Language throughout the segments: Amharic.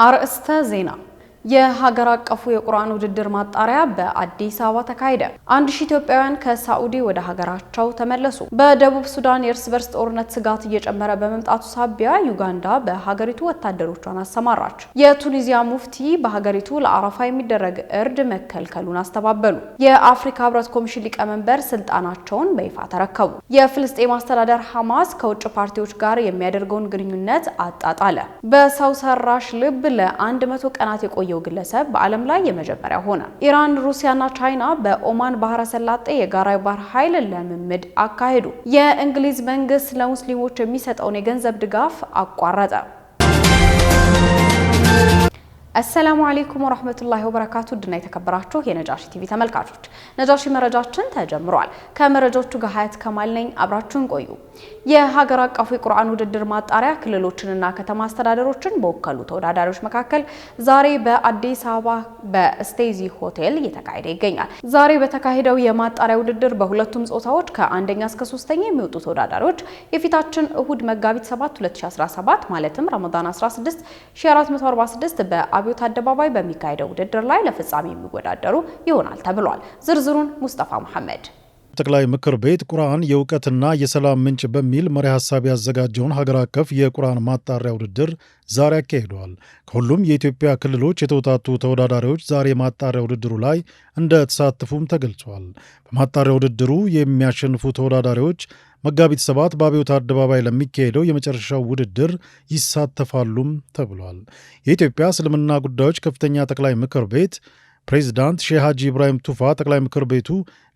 አርእስተ ዜና የሀገር አቀፉ የቁርአን ውድድር ማጣሪያ በአዲስ አበባ ተካሄደ። 1000 ኢትዮጵያውያን ከሳዑዲ ወደ ሀገራቸው ተመለሱ። በደቡብ ሱዳን የእርስ በርስ ጦርነት ስጋት እየጨመረ በመምጣቱ ሳቢያ ዩጋንዳ በሀገሪቱ ወታደሮቿን አሰማራች። የቱኒዚያ ሙፍቲ በሀገሪቱ ለአረፋ የሚደረግ እርድ መከልከሉን አስተባበሉ። የአፍሪካ ህብረት ኮሚሽን ሊቀመንበር ስልጣናቸውን በይፋ ተረከቡ። የፍልስጤም አስተዳደር ሐማስ ከውጭ ፓርቲዎች ጋር የሚያደርገውን ግንኙነት አጣጣለ። በሰው ሰራሽ ልብ ለ100 ቀናት የቆየ ግለሰብ በዓለም ላይ የመጀመሪያ ሆነ። ኢራን፣ ሩሲያና ቻይና በኦማን ባህረ ሰላጤ የጋራ ባህር ኃይል ልምምድ አካሄዱ። የእንግሊዝ መንግስት ለሙስሊሞች የሚሰጠውን የገንዘብ ድጋፍ አቋረጠ። አሰላሙ አለይኩም ወራህመቱላሂ ወበረካቱ። ድና የተከበራችሁ የነጃሺ ቲቪ ተመልካቾች ነጃሺ መረጃችን ተጀምሯል። ከመረጃዎቹ ጋር ሀያት ከማል ነኝ። አብራችሁን ቆዩ። የሀገር አቀፉ የቁርአን ውድድር ማጣሪያ ክልሎችንና ከተማ አስተዳደሮችን በወከሉ ተወዳዳሪዎች መካከል ዛሬ በአዲስ አበባ በስቴዚ ሆቴል እየተካሄደ ይገኛል። ዛሬ በተካሄደው የማጣሪያ ውድድር በሁለቱም ጾታዎች ከአንደኛ እስከ ሶስተኛ የሚወጡ ተወዳዳሪዎች የፊታችን እሁድ መጋቢት 7 2017 ማለትም ረመዳን 16 1446 በአብዮት አደባባይ በሚካሄደው ውድድር ላይ ለፍጻሜ የሚወዳደሩ ይሆናል ተብሏል። ዝርዝሩን ሙስጠፋ መሐመድ። ጠቅላይ ምክር ቤት ቁርአን የእውቀትና የሰላም ምንጭ በሚል መሪ ሐሳብ ያዘጋጀውን ሀገር አቀፍ የቁርአን ማጣሪያ ውድድር ዛሬ አካሂደዋል። ከሁሉም የኢትዮጵያ ክልሎች የተውጣጡ ተወዳዳሪዎች ዛሬ ማጣሪያ ውድድሩ ላይ እንደተሳተፉም ተገልጿል። በማጣሪያ ውድድሩ የሚያሸንፉ ተወዳዳሪዎች መጋቢት 7 በአብዮት አደባባይ ለሚካሄደው የመጨረሻው ውድድር ይሳተፋሉም ተብሏል። የኢትዮጵያ እስልምና ጉዳዮች ከፍተኛ ጠቅላይ ምክር ቤት ፕሬዝዳንት ሼህ ሀጂ ኢብራሂም ቱፋ ጠቅላይ ምክር ቤቱ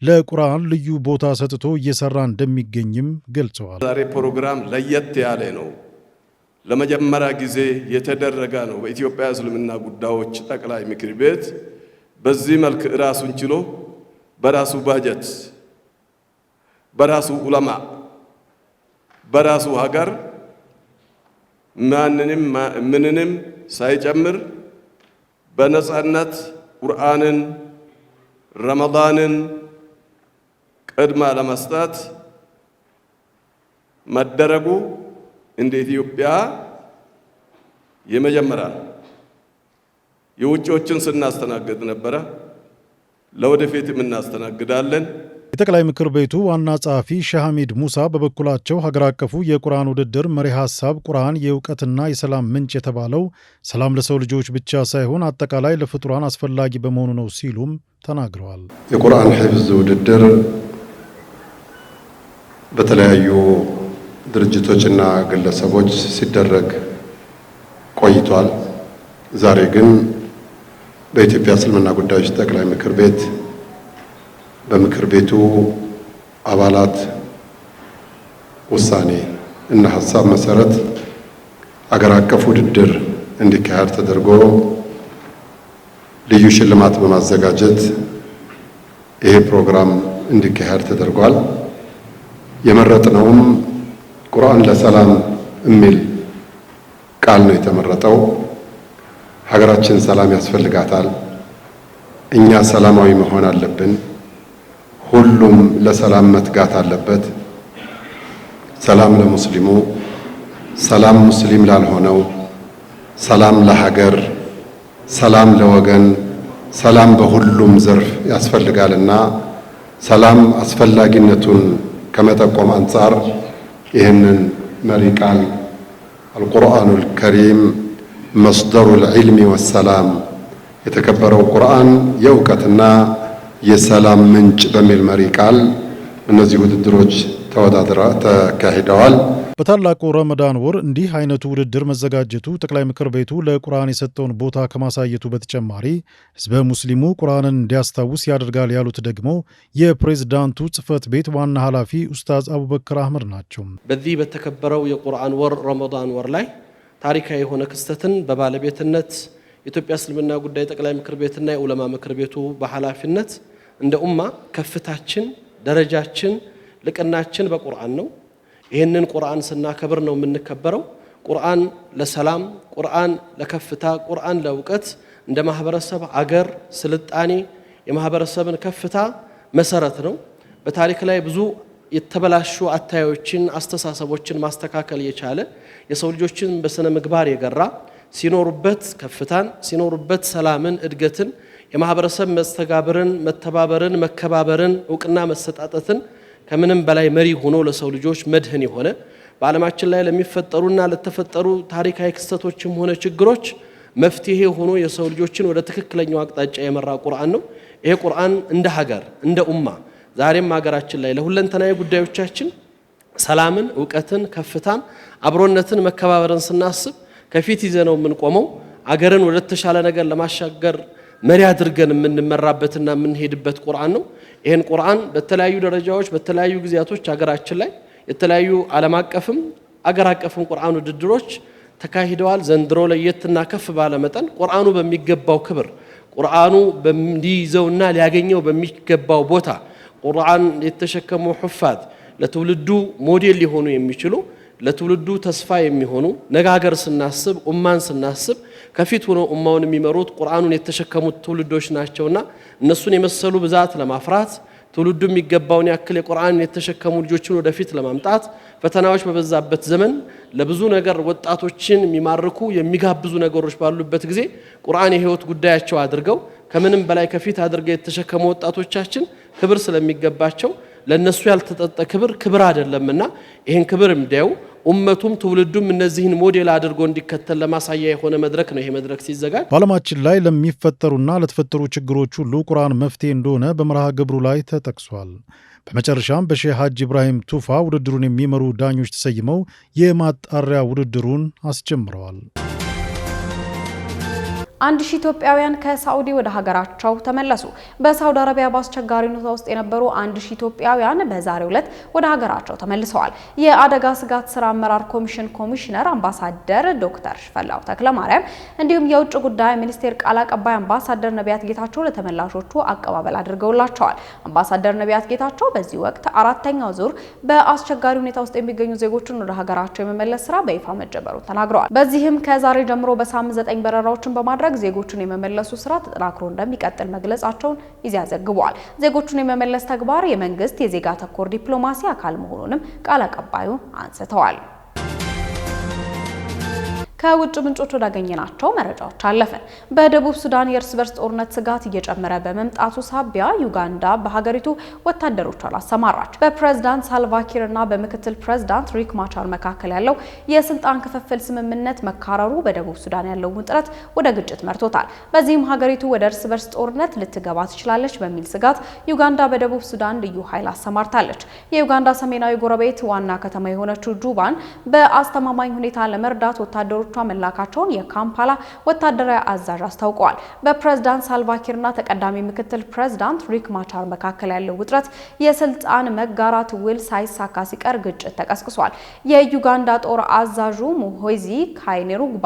ለቁርአን ልዩ ቦታ ሰጥቶ እየሰራ እንደሚገኝም ገልጸዋል። ዛሬ ፕሮግራም ለየት ያለ ነው። ለመጀመሪያ ጊዜ የተደረገ ነው። በኢትዮጵያ እስልምና ጉዳዮች ጠቅላይ ምክር ቤት በዚህ መልክ ራሱን ችሎ በራሱ ባጀት፣ በራሱ ዑለማ፣ በራሱ ሀገር ምንንም ሳይጨምር በነጻነት ቁርአንን ረመዳንን ቅድማ ለመስጠት መደረጉ እንደ ኢትዮጵያ የመጀመሪያ ነው። የውጭዎችን ስናስተናግድ ነበረ፣ ለወደፊትም እናስተናግዳለን። የጠቅላይ ምክር ቤቱ ዋና ጸሐፊ ሼህ ሐሚድ ሙሳ በበኩላቸው ሀገር አቀፉ የቁርአን ውድድር መሪ ሐሳብ ቁርአን የእውቀትና የሰላም ምንጭ የተባለው ሰላም ለሰው ልጆች ብቻ ሳይሆን አጠቃላይ ለፍጡራን አስፈላጊ በመሆኑ ነው ሲሉም ተናግረዋል። የቁርአን ሒፍዝ ውድድር በተለያዩ ድርጅቶችና ግለሰቦች ሲደረግ ቆይቷል። ዛሬ ግን በኢትዮጵያ እስልምና ጉዳዮች ጠቅላይ ምክር ቤት በምክር ቤቱ አባላት ውሳኔ እና ሐሳብ መሰረት አገር አቀፍ ውድድር እንዲካሄድ ተደርጎ ልዩ ሽልማት በማዘጋጀት ይሄ ፕሮግራም እንዲካሄድ ተደርጓል። የመረጥነውም ቁርአን ለሰላም የሚል ቃል ነው የተመረጠው። ሀገራችን ሰላም ያስፈልጋታል። እኛ ሰላማዊ መሆን አለብን። ሁሉም ለሰላም መትጋት አለበት። ሰላም ለሙስሊሙ፣ ሰላም ሙስሊም ላልሆነው፣ ሰላም ለሀገር፣ ሰላም ለወገን፣ ሰላም በሁሉም ዘርፍ ያስፈልጋልና ሰላም አስፈላጊነቱን ከመጠቆም አንጻር ይህንን መሪ ቃል አልቁርአኑል ከሪም መስደሩል ዒልሚ ወሰላም የተከበረው ቁርአን የእውቀትና የሰላም ምንጭ በሚል መሪ ቃል እነዚህ ውድድሮች ተካሂደዋል። በታላቁ ረመዳን ወር እንዲህ አይነቱ ውድድር መዘጋጀቱ ጠቅላይ ምክር ቤቱ ለቁርአን የሰጠውን ቦታ ከማሳየቱ በተጨማሪ ህዝበ ሙስሊሙ ቁርአንን እንዲያስታውስ ያደርጋል ያሉት ደግሞ የፕሬዝዳንቱ ጽህፈት ቤት ዋና ኃላፊ ኡስታዝ አቡበክር አህመድ ናቸው። በዚህ በተከበረው የቁርአን ወር ረመዳን ወር ላይ ታሪካዊ የሆነ ክስተትን በባለቤትነት የኢትዮጵያ እስልምና ጉዳይ ጠቅላይ ምክር ቤትና የዑለማ ምክር ቤቱ በኃላፊነት እንደ ኡማ ከፍታችን፣ ደረጃችን፣ ልቅናችን በቁርአን ነው። ይህንን ቁርአን ስናከብር ነው የምንከበረው። ቁርአን ለሰላም፣ ቁርአን ለከፍታ፣ ቁርአን ለእውቀት እንደ ማህበረሰብ አገር ስልጣኔ የማህበረሰብን ከፍታ መሰረት ነው። በታሪክ ላይ ብዙ የተበላሹ አታዮችን አስተሳሰቦችን ማስተካከል የቻለ የሰው ልጆችን በስነ ምግባር የገራ ሲኖሩበት ከፍታን ሲኖሩበት ሰላምን እድገትን የማህበረሰብ መስተጋብርን መተባበርን መከባበርን ዕውቅና መሰጣጠትን ከምንም በላይ መሪ ሆኖ ለሰው ልጆች መድህን የሆነ በዓለማችን ላይ ለሚፈጠሩና ለተፈጠሩ ታሪካዊ ክስተቶችም ሆነ ችግሮች መፍትሄ ሆኖ የሰው ልጆችን ወደ ትክክለኛው አቅጣጫ የመራ ቁርአን ነው። ይሄ ቁርአን እንደ ሀገር እንደ ኡማ ዛሬም ሀገራችን ላይ ለሁለንተናዊ ጉዳዮቻችን ሰላምን ዕውቀትን ከፍታን አብሮነትን መከባበርን ስናስብ ከፊት ይዘነው የምንቆመው አገርን ወደ ተሻለ ነገር ለማሻገር መሪ አድርገን የምንመራበትና የምንሄድበት ቁርአን ነው። ይሄን ቁርአን በተለያዩ ደረጃዎች በተለያዩ ጊዜያቶች ሀገራችን ላይ የተለያዩ ዓለም አቀፍም አገር አቀፍም ቁርአን ውድድሮች ተካሂደዋል። ዘንድሮ ለየትና ከፍ ባለ መጠን ቁርአኑ በሚገባው ክብር ቁርአኑ በሚይዘውና ሊያገኘው በሚገባው ቦታ ቁርአን የተሸከሙ ሁፋዝ ለትውልዱ ሞዴል ሊሆኑ የሚችሉ ለትውልዱ ተስፋ የሚሆኑ ነጋገር ስናስብ ኡማን ስናስብ ከፊት ሆኖ ኡማውን የሚመሩት ቁርአኑን የተሸከሙት ትውልዶች ናቸውና እነሱን የመሰሉ ብዛት ለማፍራት ትውልዱ የሚገባውን ያክል የቁርአንን የተሸከሙ ልጆችን ወደፊት ለማምጣት ፈተናዎች በበዛበት ዘመን ለብዙ ነገር ወጣቶችን የሚማርኩ የሚጋብዙ ነገሮች ባሉበት ጊዜ ቁርአን የህይወት ጉዳያቸው አድርገው ከምንም በላይ ከፊት አድርገው የተሸከሙ ወጣቶቻችን ክብር ስለሚገባቸው ለነሱ ያልተጠጠ ክብር አይደለምና ይሄን ክብር እንዲያው ኡመቱም ትውልዱም እነዚህን ሞዴል አድርጎ እንዲከተል ለማሳያ የሆነ መድረክ ነው። ይሄ መድረክ ሲዘጋጅ በዓለማችን ላይ ለሚፈጠሩና ለተፈጠሩ ችግሮች ሁሉ ቁርአን መፍትሄ እንደሆነ በመርሃ ግብሩ ላይ ተጠቅሷል። በመጨረሻም በሼህ ሀጂ ኢብራሂም ቱፋ ውድድሩን የሚመሩ ዳኞች ተሰይመው የማጣሪያ ውድድሩን አስጀምረዋል። 1000 ኢትዮጵያውያን ከሳዑዲ ወደ ሀገራቸው ተመለሱ። በሳዑዲ አረቢያ በአስቸጋሪ ሁኔታ ውስጥ የነበሩ 1000 ኢትዮጵያውያን በዛሬው ዕለት ወደ ሀገራቸው ተመልሰዋል። የአደጋ ስጋት ስራ አመራር ኮሚሽን ኮሚሽነር አምባሳደር ዶክተር ሽፈላው ተክለማርያም እንዲሁም የውጭ ጉዳይ ሚኒስቴር ቃል አቀባይ አምባሳደር ነቢያት ጌታቸው ለተመላሾቹ አቀባበል አድርገውላቸዋል። አምባሳደር ነቢያት ጌታቸው በዚህ ወቅት አራተኛው ዙር በአስቸጋሪ ሁኔታ ውስጥ የሚገኙ ዜጎችን ወደ ሀገራቸው የመመለስ ስራ በይፋ መጀመሩን ተናግረዋል። በዚህም ከዛሬ ጀምሮ በሳምንት 9 በረራዎችን በማድረግ ዜጎችን የመመለሱ ስራ ተጠናክሮ እንደሚቀጥል መግለጻቸውን ኢዜአ ዘግቧል። ዜጎችን የመመለስ ተግባር የመንግስት የዜጋ ተኮር ዲፕሎማሲ አካል መሆኑንም ቃል አቀባዩ አንስተዋል። ከውጭ ምንጮች ወዳገኘናቸው መረጃዎች አለፈን። በደቡብ ሱዳን የእርስ በርስ ጦርነት ስጋት እየጨመረ በመምጣቱ ሳቢያ ዩጋንዳ በሀገሪቱ ወታደሮቿን አሰማራች። በፕሬዝዳንት ሳልቫኪር እና በምክትል ፕሬዝዳንት ሪክ ማቻር መካከል ያለው የስልጣን ክፍፍል ስምምነት መካረሩ በደቡብ ሱዳን ያለው ውጥረት ወደ ግጭት መርቶታል። በዚህም ሀገሪቱ ወደ እርስ በርስ ጦርነት ልትገባ ትችላለች በሚል ስጋት ዩጋንዳ በደቡብ ሱዳን ልዩ ኃይል አሰማርታለች። የዩጋንዳ ሰሜናዊ ጎረቤት ዋና ከተማ የሆነችው ጁባን በአስተማማኝ ሁኔታ ለመርዳት ወታደሮች መላካቸውን የካምፓላ ወታደራዊ አዛዥ አስታውቀዋል። በፕሬዝዳንት ሳልቫኪርና ተቀዳሚ ምክትል ፕሬዝዳንት ሪክ ማቻር መካከል ያለው ውጥረት የስልጣን መጋራት ውል ሳይሳካ ሲቀር ግጭት ተቀስቅሷል። የዩጋንዳ ጦር አዛዡ ሙሆዚ ካይኔሩግባ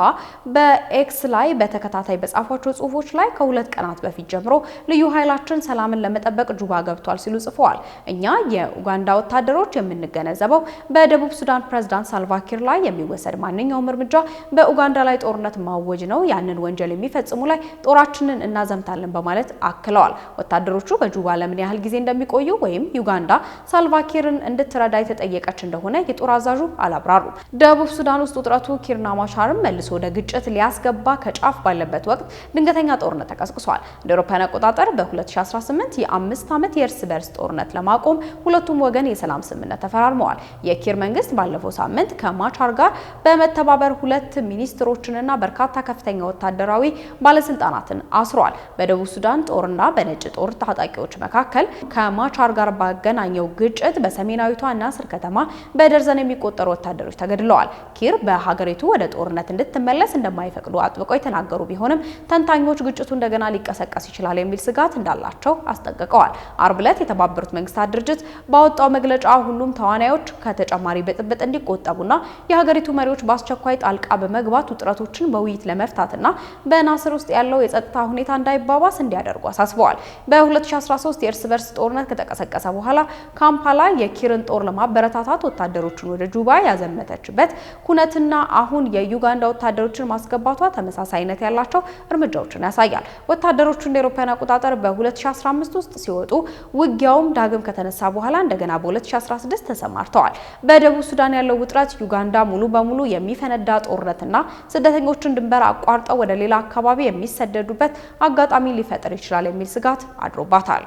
በኤክስ ላይ በተከታታይ በጻፏቸው ጽሁፎች ላይ ከ2 ቀናት በፊት ጀምሮ ልዩ ኃይላችን ሰላምን ለመጠበቅ ጁባ ገብቷል ሲሉ ጽፈዋል። እኛ የኡጋንዳ ወታደሮች የምንገነዘበው በደቡብ ሱዳን ፕሬዝዳንት ሳልቫኪር ላይ የሚወሰድ ማንኛውም እርምጃ በኡጋንዳ ላይ ጦርነት ማወጅ ነው። ያንን ወንጀል የሚፈጽሙ ላይ ጦራችንን እናዘምታለን በማለት አክለዋል። ወታደሮቹ በጁባ ለምን ያህል ጊዜ እንደሚቆዩ ወይም ዩጋንዳ ሳልቫኪርን እንድትረዳ የተጠየቀች እንደሆነ የጦር አዛዡ አላብራሩም። ደቡብ ሱዳን ውስጥ ውጥረቱ ኪርና ማቻርን መልሶ ወደ ግጭት ሊያስገባ ከጫፍ ባለበት ወቅት ድንገተኛ ጦርነት ተቀስቅሷል። እንደ አውሮፓውያን አቆጣጠር በ2018 የ5 ዓመት የእርስ በርስ ጦርነት ለማቆም ሁለቱም ወገን የሰላም ስምምነት ተፈራርመዋል። የኪር መንግስት ባለፈው ሳምንት ከማቻር ጋር በመተባበር 2 ሚኒስትሮችንና በርካታ ከፍተኛ ወታደራዊ ባለስልጣናትን አስሯል። በደቡብ ሱዳን ጦርና በነጭ ጦር ታጣቂዎች መካከል ከማቻር ጋር ባገናኘው ግጭት በሰሜናዊቷ ናስር ከተማ በደርዘን የሚቆጠሩ ወታደሮች ተገድለዋል። ኪር በሀገሪቱ ወደ ጦርነት እንድትመለስ እንደማይፈቅዱ አጥብቀው የተናገሩ ቢሆንም ተንታኞች ግጭቱ እንደገና ሊቀሰቀስ ይችላል የሚል ስጋት እንዳላቸው አስጠንቅቀዋል። አርብ ዕለት የተባበሩት መንግስታት ድርጅት ባወጣው መግለጫ ሁሉም ተዋናዮች ከተጨማሪ ብጥብጥ እንዲቆጠቡና የሀገሪቱ መሪዎች በአስቸኳይ ጣልቃ በመግባት ውጥረቶችን በውይይት ለመፍታትና በናስር ውስጥ ያለው የጸጥታ ሁኔታ እንዳይባባስ እንዲያደርጉ አሳስበዋል። በ2013 የእርስ በርስ ጦርነት ከተቀሰቀሰ በኋላ ካምፓላ የኪርን ጦር ለማበረታታት ወታደሮችን ወደ ጁባ ያዘመተችበት ኩነትና አሁን የዩጋንዳ ወታደሮችን ማስገባቷ ተመሳሳይነት ያላቸው እርምጃዎችን ያሳያል። ወታደሮቹ እንደ አውሮፓውያን አቆጣጠር በ2015 ውስጥ ሲወጡ ውጊያውም ዳግም ከተነሳ በኋላ እንደገና በ2016 ተሰማርተዋል። በደቡብ ሱዳን ያለው ውጥረት ዩጋንዳ ሙሉ በሙሉ የሚፈነዳ ጦርነት ጦርነትና ስደተኞችን ድንበር አቋርጠው ወደ ሌላ አካባቢ የሚሰደዱበት አጋጣሚ ሊፈጥር ይችላል የሚል ስጋት አድሮባታል።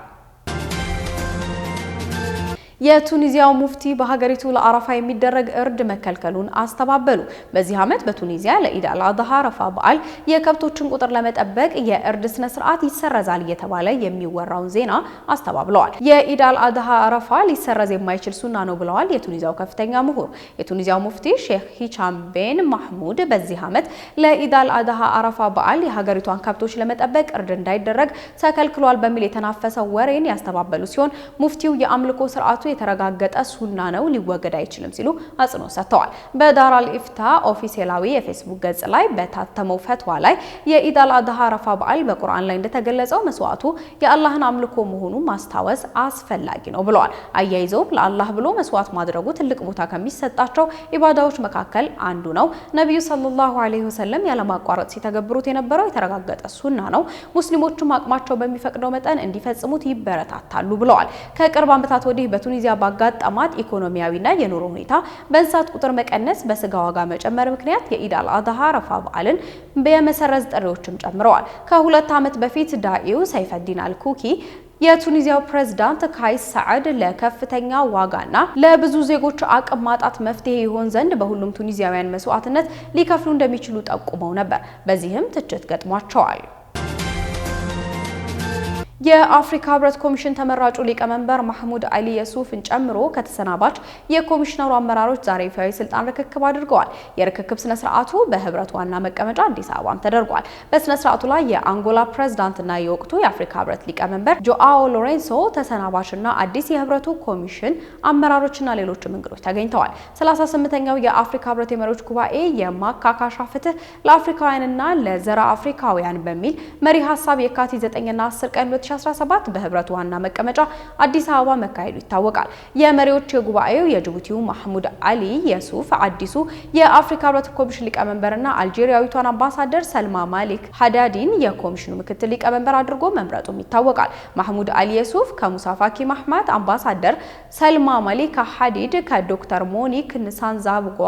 የቱኒዚያው ሙፍቲ በሀገሪቱ ለአረፋ የሚደረግ እርድ መከልከሉን አስተባበሉ። በዚህ ዓመት በቱኒዚያ ለኢድ አል-አድሃ አረፋ በዓል የከብቶችን ቁጥር ለመጠበቅ የእርድ ስነ ስርዓት ይሰረዛል እየተባለ የሚወራውን ዜና አስተባብለዋል። የኢድ አል-አድሃ አረፋ ሊሰረዝ የማይችል ሱና ነው ብለዋል የቱኒዚያው ከፍተኛ ምሁር። የቱኒዚያው ሙፍቲ ሼክ ሂቻም ቤን ማህሙድ በዚህ ዓመት ለኢድ አል-አድሃ አረፋ በዓል የሀገሪቷን ከብቶች ለመጠበቅ እርድ እንዳይደረግ ተከልክሏል በሚል የተናፈሰው ወሬን ያስተባበሉ ሲሆን ሙፍቲው የአምልኮ ስርዓቱ የተረጋገጠ ሱና ነው ሊወገድ አይችልም ሲሉ አጽንኦት ሰጥተዋል። በዳር አል-ኢፍታ ኦፊሴላዊ የፌስቡክ ገጽ ላይ በታተመው ፈትዋ ላይ የኢድ አል-አድሃ አረፋ በዓል በቁርአን ላይ እንደተገለጸው መስዋዕቱ የአላህን አምልኮ መሆኑን ማስታወስ አስፈላጊ ነው ብለዋል። አያይዘው ለአላህ ብሎ መስዋዕት ማድረጉ ትልቅ ቦታ ከሚሰጣቸው ኢባዳዎች መካከል አንዱ ነው። ነብዩ ሰለላሁ ዐለይሂ ወሰለም ያለማቋረጥ ሲተገብሩት የነበረው የተረጋገጠ ሱና ነው። ሙስሊሞቹም አቅማቸው በሚፈቅደው መጠን እንዲፈጽሙት ይበረታታሉ ብለዋል። ከቅርብ ዓመታት ወዲህ በቱኒዚያ ባጋጠማት ኢኮኖሚያዊና የኑሮ ሁኔታ በእንስሳት ቁጥር መቀነስ፣ በስጋ ዋጋ መጨመር ምክንያት የኢድ አል-አድሃ አረፋ በዓልን በመሰረዝ ጥሪዎችም ጨምረዋል። ከሁለት ዓመት በፊት ዳኢው ሰይፈዲን አልኩኪ የቱኒዚያው ፕሬዝዳንት ካይስ ሳዕድ ለከፍተኛ ዋጋና ለብዙ ዜጎች አቅም ማጣት መፍትሄ ይሆን ዘንድ በሁሉም ቱኒዚያውያን መስዋዕትነት ሊከፍሉ እንደሚችሉ ጠቁመው ነበር። በዚህም ትችት ገጥሟቸዋል። የአፍሪካ ህብረት ኮሚሽን ተመራጩ ሊቀመንበር ማህሙድ አሊ የሱፍን ጨምሮ ከተሰናባች የኮሚሽነሩ አመራሮች ዛሬ ይፋዊ ስልጣን ርክክብ አድርገዋል። የርክክብ ስነ ስርዓቱ በህብረት ዋና መቀመጫ አዲስ አበባም ተደርጓል። በስነ ስርዓቱ ላይ የአንጎላ ፕሬዝዳንትና የወቅቱ የአፍሪካ ህብረት ሊቀመንበር ጆአኦ ሎሬንሶ ተሰናባችና አዲስ የህብረቱ ኮሚሽን አመራሮችና ሌሎችም እንግዶች ተገኝተዋል። 38ኛው የአፍሪካ ህብረት የመሪዎች ጉባኤ የማካካሻ ፍትህ ለአፍሪካውያንና ለዘራ አፍሪካውያን በሚል መሪ ሀሳብ የካቲት 9ና 10 ቀን 2017 በህብረቱ ዋና መቀመጫ አዲስ አበባ መካሄዱ ይታወቃል። የመሪዎች የጉባኤው የጅቡቲው ማህሙድ አሊ የሱፍ አዲሱ የአፍሪካ ህብረት ኮሚሽን ሊቀመንበርና አልጄሪያዊቷን አምባሳደር ሰልማ ማሊክ ሀዳዲን የኮሚሽኑ ምክትል ሊቀመንበር አድርጎ መምረጡም ይታወቃል። ማህሙድ አሊ የሱፍ ከሙሳ ፋኪ ማህማት፣ አምባሳደር ሰልማ ማሊክ ሀዲድ ከዶክተር ሞኒክ ንሳንዛብጓ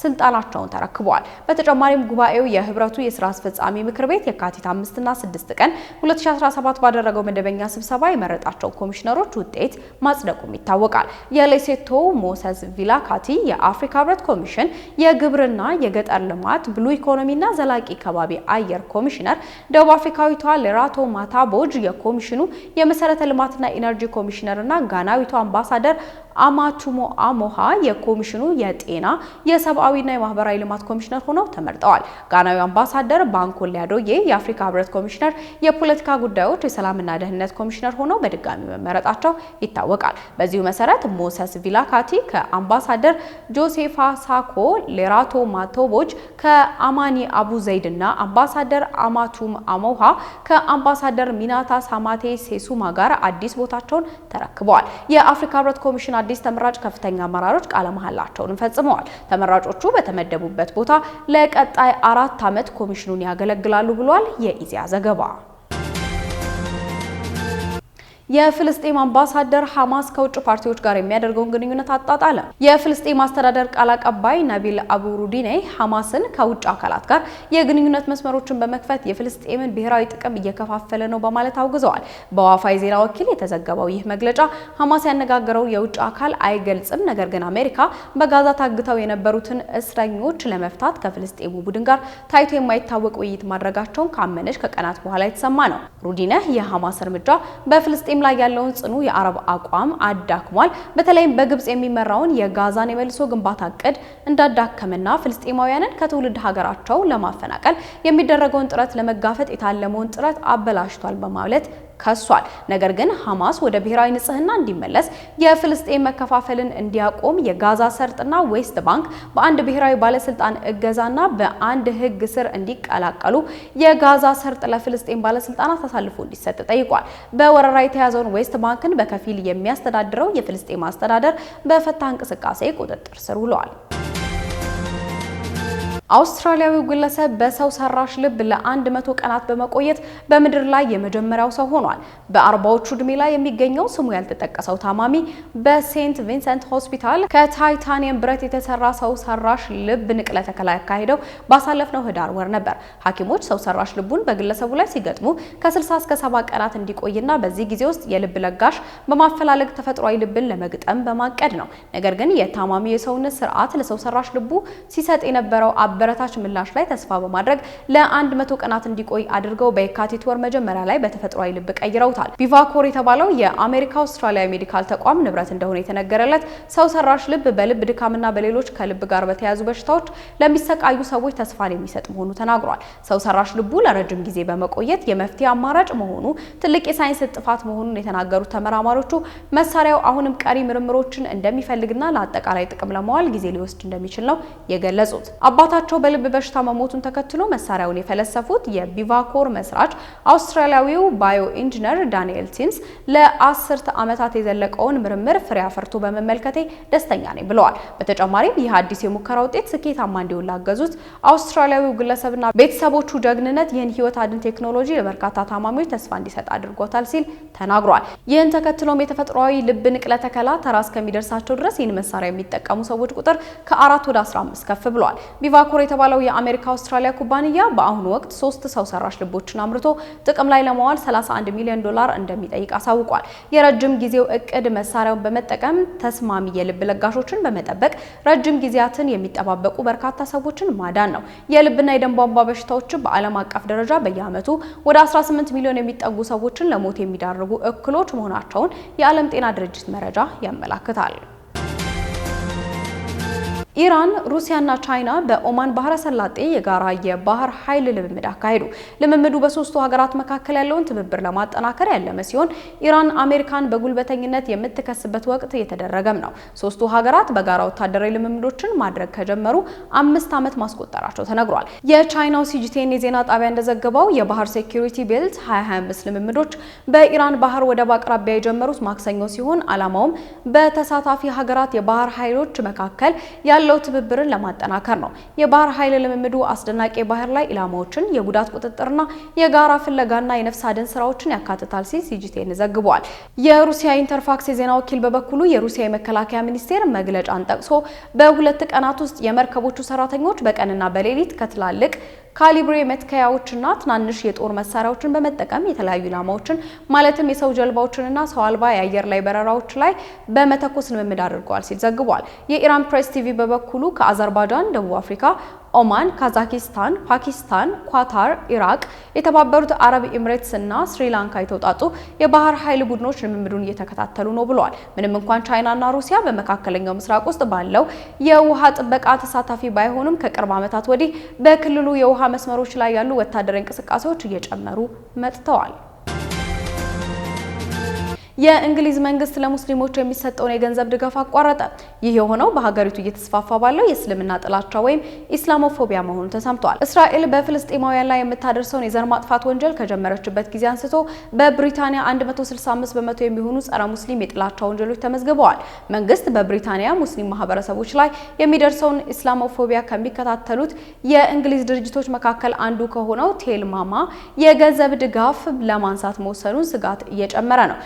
ስልጣናቸውን ተረክበዋል። በተጨማሪም ጉባኤው የህብረቱ የስራ አስፈጻሚ ምክር ቤት የካቲት 5ና 6 ቀን 2017 ባደረገው መደበኛ ስብሰባ የመረጣቸው ኮሚሽነሮች ውጤት ማጽደቁም ይታወቃል። የሌሴቶ ሞሰስ ቪላካቲ የአፍሪካ ህብረት ኮሚሽን የግብርና የገጠር ልማት ብሉ ኢኮኖሚና ዘላቂ ከባቢ አየር ኮሚሽነር፣ ደቡብ አፍሪካዊቷ ሌራቶ ማታቦጅ የኮሚሽኑ የመሰረተ ልማትና ኢነርጂ ኮሚሽነርና ጋናዊቷ አምባሳደር አማቱሞ አሞሃ የኮሚሽኑ የጤና የሰብአዊና የማህበራዊ ልማት ኮሚሽነር ሆነው ተመርጠዋል። ጋናዊ አምባሳደር ባንኮሌ አዶዬ የአፍሪካ ህብረት ኮሚሽነር የፖለቲካ ጉዳዮች የሰላምና ደህንነት ኮሚሽነር ሆነው በድጋሚ መመረጣቸው ይታወቃል። በዚሁ መሰረት ሞሰስ ቪላካቲ ከአምባሳደር ጆሴፋ ሳኮ ሌራቶ ማቶቦጅ ከአማኒ አቡ ዘይድና አምባሳደር አማቱም አሞሃ ከአምባሳደር ሚናታ ሳማቴ ሴሱማ ጋር አዲስ ቦታቸውን ተረክበዋል። የአፍሪካ ህብረት ኮሚሽን አዲስ ተመራጭ ከፍተኛ አመራሮች ቃለ መሐላቸውን ፈጽመዋል። ተመራጮቹ በተመደቡበት ቦታ ለቀጣይ 4 ዓመት ኮሚሽኑን ያገለግላሉ ብሏል የኢዜአ ዘገባ። የፍልስጤም አምባሳደር ሐማስ ከውጭ ፓርቲዎች ጋር የሚያደርገውን ግንኙነት አጣጣለ። የፍልስጤም አስተዳደር ቃል አቀባይ ነቢል አቡ ሩዲኔ ሐማስን ከውጭ አካላት ጋር የግንኙነት መስመሮችን በመክፈት የፍልስጤምን ብሔራዊ ጥቅም እየከፋፈለ ነው በማለት አውግዘዋል። በዋፋይ ዜና ወኪል የተዘገበው ይህ መግለጫ ሐማስ ያነጋገረው የውጭ አካል አይገልጽም፣ ነገር ግን አሜሪካ በጋዛ ታግተው የነበሩትን እስረኞች ለመፍታት ከፍልስጤሙ ቡድን ጋር ታይቶ የማይታወቅ ውይይት ማድረጋቸውን ካመነች ከቀናት በኋላ የተሰማ ነው። ሩዲኔ የሐማስ እርምጃ በፍልስጤም ላይ ያለውን ጽኑ የአረብ አቋም አዳክሟል፣ በተለይም በግብጽ የሚመራውን የጋዛን የመልሶ ግንባታ እቅድ እንዳዳከመና ፍልስጤማውያንን ከትውልድ ሀገራቸው ለማፈናቀል የሚደረገውን ጥረት ለመጋፈጥ የታለመውን ጥረት አበላሽቷል በማለት ከሷል። ነገር ግን ሐማስ ወደ ብሔራዊ ንጽህና እንዲመለስ፣ የፍልስጤም መከፋፈልን እንዲያቆም፣ የጋዛ ሰርጥና ዌስት ባንክ በአንድ ብሔራዊ ባለስልጣን እገዛና በአንድ ሕግ ስር እንዲቀላቀሉ፣ የጋዛ ሰርጥ ለፍልስጤም ባለስልጣናት አሳልፎ እንዲሰጥ ጠይቋል። በወረራ የተያዘውን ዌስት ባንክን በከፊል የሚያስተዳድረው የፍልስጤም አስተዳደር በፈታ እንቅስቃሴ ቁጥጥር ስር ውሏል። አውስትራሊያዊው ግለሰብ በሰው ሰራሽ ልብ ለ100 ቀናት በመቆየት በምድር ላይ የመጀመሪያው ሰው ሆኗል። በ40ዎቹ ዕድሜ ላይ የሚገኘው ስሙ ያልተጠቀሰው ታማሚ በሴንት ቪንሰንት ሆስፒታል ከታይታኒየም ብረት የተሰራ ሰው ሰራሽ ልብ ንቅለ ተከላ ያካሄደው ባሳለፍነው ህዳር ወር ነበር። ሐኪሞች ሰው ሰራሽ ልቡን በግለሰቡ ላይ ሲገጥሙ ከ60 እስከ 70 ቀናት እንዲቆይና በዚህ ጊዜ ውስጥ የልብ ለጋሽ በማፈላለግ ተፈጥሯዊ ልብን ለመግጠም በማቀድ ነው። ነገር ግን የታማሚው የሰውነት ስርዓት ለሰው ሰራሽ ልቡ ሲሰጥ የነበረው አበረታች ምላሽ ላይ ተስፋ በማድረግ ለ100 ቀናት እንዲቆይ አድርገው በየካቲት ወር መጀመሪያ ላይ በተፈጥሯዊ ልብ ቀይረውታል። ቪቫኮር የተባለው የአሜሪካ አውስትራሊያ ሜዲካል ተቋም ንብረት እንደሆነ የተነገረለት ሰው ሰራሽ ልብ በልብ ድካምና በሌሎች ከልብ ጋር በተያያዙ በሽታዎች ለሚሰቃዩ ሰዎች ተስፋን የሚሰጥ መሆኑ ተናግሯል። ሰው ሰራሽ ልቡ ለረጅም ጊዜ በመቆየት የመፍትሄ አማራጭ መሆኑ ትልቅ የሳይንስ ጥፋት መሆኑን የተናገሩት ተመራማሪዎቹ መሳሪያው አሁንም ቀሪ ምርምሮችን እንደሚፈልግና ለአጠቃላይ ጥቅም ለማዋል ጊዜ ሊወስድ እንደሚችል ነው የገለጹት። አባታቸው በልብ በሽታ መሞቱን ተከትሎ መሳሪያውን የፈለሰፉት የቪቫኮር መስራች አውስትራሊያዊው ባዮ ኢንጂነር ዳንኤል ቲምስ ለ10 ዓመታት የዘለቀውን ምርምር ፍሬ አፍርቶ በመመልከቴ ደስተኛ ነኝ ብለዋል። በተጨማሪም ይህ አዲስ የሙከራ ውጤት ስኬታማ እንዲሆን ላገዙት አውስትራሊያዊው ግለሰብና ቤተሰቦቹ ጀግንነት ይህን ህይወት አድን ቴክኖሎጂ ለበርካታ ታማሚዎች ተስፋ እንዲሰጥ አድርጎታል ሲል ተናግሯል። ይህን ተከትሎም የተፈጥሯዊ ልብ ንቅለ ተከላ ተራ እስከሚደርሳቸው ድረስ ይህን መሳሪያ የሚጠቀሙ ሰዎች ቁጥር ከ4 ወደ 15 ከፍ ብሏል። ቪቫኮር የተባለው የአሜሪካ አውስትራሊያ ኩባንያ በአሁኑ ወቅት 3 ሰው ሰራሽ ልቦችን አምርቶ ጥቅም ላይ ለማዋል $31 ሚሊዮን እንደሚጠይቅ አሳውቋል። የረጅም ጊዜው እቅድ መሳሪያውን በመጠቀም ተስማሚ የልብ ለጋሾችን በመጠበቅ ረጅም ጊዜያትን የሚጠባበቁ በርካታ ሰዎችን ማዳን ነው። የልብና የደም ቧንቧ በሽታዎች በዓለም አቀፍ ደረጃ በየዓመቱ ወደ 18 ሚሊዮን የሚጠጉ ሰዎችን ለሞት የሚዳርጉ እክሎች መሆናቸውን የዓለም ጤና ድርጅት መረጃ ያመለክታል። ኢራን፣ ሩሲያና ቻይና በኦማን ባህረ ሰላጤ የጋራ የባህር ኃይል ልምምድ አካሄዱ። ልምምዱ በሶስቱ ሀገራት መካከል ያለውን ትብብር ለማጠናከር ያለመ ሲሆን ኢራን አሜሪካን በጉልበተኝነት የምትከስበት ወቅት የተደረገም ነው። ሶስቱ ሀገራት በጋራ ወታደራዊ ልምምዶችን ማድረግ ከጀመሩ 5 ዓመት ማስቆጠራቸው ተነግሯል። የቻይናው ሲጂቲኤን የዜና ጣቢያ እንደዘገበው የባህር ሴኩሪቲ ቤልት 2025 ልምምዶች በኢራን ባህር ወደብ አቅራቢያ የጀመሩት ማክሰኞ ሲሆን ዓላማውም በተሳታፊ ሀገራት የባህር ኃይሎች መካከል ያለው ትብብርን ለማጠናከር ነው። የባህር ኃይል ልምምዱ አስደናቂ ባህር ላይ ኢላማዎችን፣ የጉዳት ቁጥጥርና የጋራ ፍለጋና የነፍስ አድን ስራዎችን ያካትታል ሲል ሲጂቲኤን ዘግቧል። የሩሲያ ኢንተርፋክስ የዜና ወኪል በበኩሉ የሩሲያ የመከላከያ ሚኒስቴር መግለጫን ጠቅሶ በ2 ቀናት ውስጥ የመርከቦቹ ሰራተኞች በቀንና በሌሊት ከትላልቅ ካሊብሬ መትከያዎችና ትናንሽ የጦር መሳሪያዎችን በመጠቀም የተለያዩ ኢላማዎችን ማለትም የሰው ጀልባዎችንና ሰው አልባ የአየር ላይ በረራዎች ላይ በመተኮስ ልምምድ አድርገዋል ሲል ዘግቧል። የኢራን ፕሬስ ቲቪ በበኩሉ ከአዘርባይጃን፣ ደቡብ አፍሪካ፣ ኦማን፣ ካዛኪስታን፣ ፓኪስታን፣ ኳታር፣ ኢራቅ፣ የተባበሩት አረብ ኤምሬትስ እና ስሪላንካ የተውጣጡ የባህር ኃይል ቡድኖች ልምምዱን እየተከታተሉ ነው ብለዋል። ምንም እንኳን ቻይናና ሩሲያ በመካከለኛው ምስራቅ ውስጥ ባለው የውሃ ጥበቃ ተሳታፊ ባይሆኑም ከቅርብ ዓመታት ወዲህ በክልሉ የውሃ መስመሮች ላይ ያሉ ወታደራዊ እንቅስቃሴዎች እየጨመሩ መጥተዋል። የእንግሊዝ መንግስት ለሙስሊሞች የሚሰጠውን የገንዘብ ድጋፍ አቋረጠ። ይህ የሆነው በሀገሪቱ እየተስፋፋ ባለው የእስልምና ጥላቻ ወይም ኢስላሞፎቢያ መሆኑ ተሰምቷል። እስራኤል በፍልስጤማውያን ላይ የምታደርሰውን የዘር ማጥፋት ወንጀል ከጀመረችበት ጊዜ አንስቶ በብሪታንያ 165 በመቶ የሚሆኑ ጸረ ሙስሊም የጥላቻ ወንጀሎች ተመዝግበዋል። መንግስት በብሪታንያ ሙስሊም ማህበረሰቦች ላይ የሚደርሰውን ኢስላሞፎቢያ ከሚከታተሉት የእንግሊዝ ድርጅቶች መካከል አንዱ ከሆነው ቴልማማ የገንዘብ ድጋፍ ለማንሳት መወሰኑን ስጋት እየጨመረ ነው።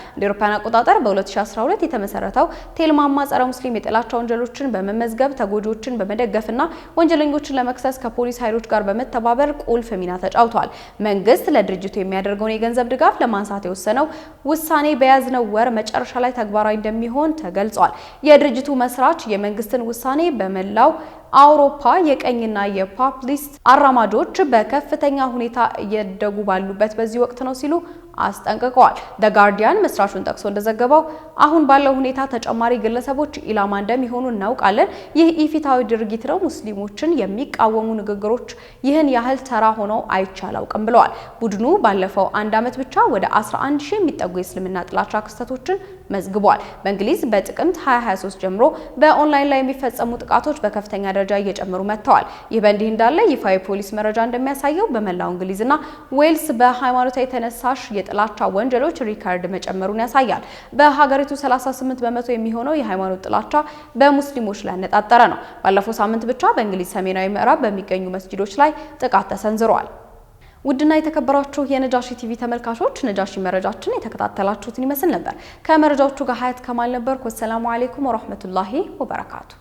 አውሮፓውያን አቆጣጠር በ2012 የተመሰረተው ቴልማማ ጸረ ሙስሊም የጥላቻ ወንጀሎችን በመመዝገብ ተጎጂዎችን በመደገፍና ወንጀለኞችን ለመክሰስ ከፖሊስ ኃይሎች ጋር በመተባበር ቁልፍ ሚና ተጫውቷል። መንግስት ለድርጅቱ የሚያደርገውን የገንዘብ ድጋፍ ለማንሳት የወሰነው ውሳኔ በያዝነው ወር መጨረሻ ላይ ተግባራዊ እንደሚሆን ተገልጿል። የድርጅቱ መስራች የመንግስትን ውሳኔ በመላው አውሮፓ የቀኝና የፖፑሊስት አራማጆች በከፍተኛ ሁኔታ እየደጉ ባሉበት በዚህ ወቅት ነው ሲሉ አስጠንቅቀዋል። ዘ ጋርዲያን መስራቹን ጠቅሶ እንደዘገበው አሁን ባለው ሁኔታ ተጨማሪ ግለሰቦች ኢላማ እንደሚሆኑ እናውቃለን። ይህ ኢፍትሐዊ ድርጊት ነው። ሙስሊሞችን የሚቃወሙ ንግግሮች ይህን ያህል ተራ ሆነው አይቻላውቅም ብለዋል። ቡድኑ ባለፈው 1 ዓመት ብቻ ወደ 11,000 የሚጠጉ የእስልምና ጥላቻ ክስተቶችን መዝግቧል። በእንግሊዝ በጥቅምት 2023 ጀምሮ በኦንላይን ላይ የሚፈጸሙ ጥቃቶች በከፍተኛ ደረጃ እየጨመሩ መጥተዋል። ይህ በእንዲህ እንዳለ ይፋዊ ፖሊስ መረጃ እንደሚያሳየው በመላው እንግሊዝና ዌልስ በሃይማኖታዊ ተነሳሽ የጥላቻ ወንጀሎች ሪካርድ መጨመሩን ያሳያል። በሀገሪቱ 38 በመቶ የሚሆነው የሃይማኖት ጥላቻ በሙስሊሞች ላይ ያነጣጠረ ነው። ባለፈው ሳምንት ብቻ በእንግሊዝ ሰሜናዊ ምዕራብ በሚገኙ መስጂዶች ላይ ጥቃት ተሰንዝሯል። ውድና የተከበራችሁ የነጃሺ ቲቪ ተመልካቾች ነጃሺ መረጃችን የተከታተላችሁትን ይመስል ነበር። ከመረጃዎቹ ጋር ሀያት ከማል ነበርኩ። ወሰላሙ አለይኩም ወራህመቱላሂ ወበረካቱ።